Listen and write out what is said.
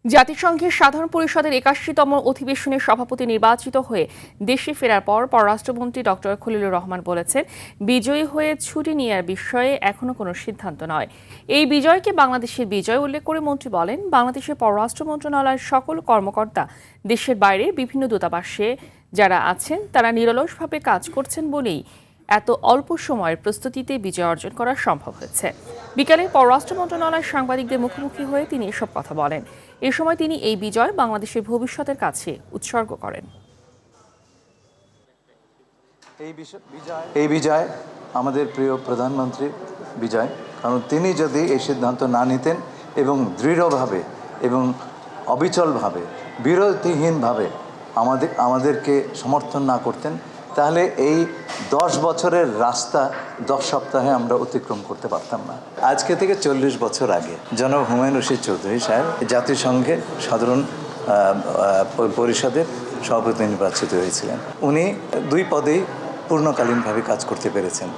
জাতিসংঘের সাধারণ পরিষদের ৮১তম অধিবেশনের সভাপতি নির্বাচিত হয়ে দেশে ফেরার পর পররাষ্ট্রমন্ত্রী ডক্টর খলিলুর রহমান বলেছেন, বিজয়ী হয়ে ছুটি নেওয়ার বিষয়ে এখনো কোনো সিদ্ধান্ত নয়। এই বিজয়কে বাংলাদেশের বিজয় উল্লেখ করে মন্ত্রী বলেন, বাংলাদেশের পররাষ্ট্র মন্ত্রণালয়ের সকল কর্মকর্তা দেশের বাইরে বিভিন্ন দূতাবাসে যারা আছেন তারা নিরলসভাবে কাজ করছেন বলেই এত অল্প সময়ের প্রস্তুতিতে বিজয় অর্জন করা সম্ভব হয়েছে। বিকালে পররাষ্ট্র মন্ত্রণালয়ের সাংবাদিকদের মুখোমুখি হয়ে তিনি এসব কথা বলেন। এ সময় তিনি এই বিজয় বাংলাদেশের ভবিষ্যতের কাছে উৎসর্গ করেন। এই বিজয় আমাদের প্রিয় প্রধানমন্ত্রী বিজয়, কারণ তিনি যদি এই সিদ্ধান্ত না নিতেন এবং দৃঢ়ভাবে এবং অবিচলভাবে বিরতিহীনভাবে আমাদেরকে সমর্থন না করতেন, তাহলে এই 10 বছরের রাস্তা 10 সপ্তাহে আমরা অতিক্রম করতে পারতাম না। আজকে থেকে 40 বছর আগে জনাব হুমায়ুন রশিদ চৌধুরী সাহেব জাতিসংঘের সাধারণ পরিষদের সভাপতি নির্বাচিত হয়েছিলেন। উনি 2 পদেই পূর্ণকালীনভাবে কাজ করতে পেরেছেন।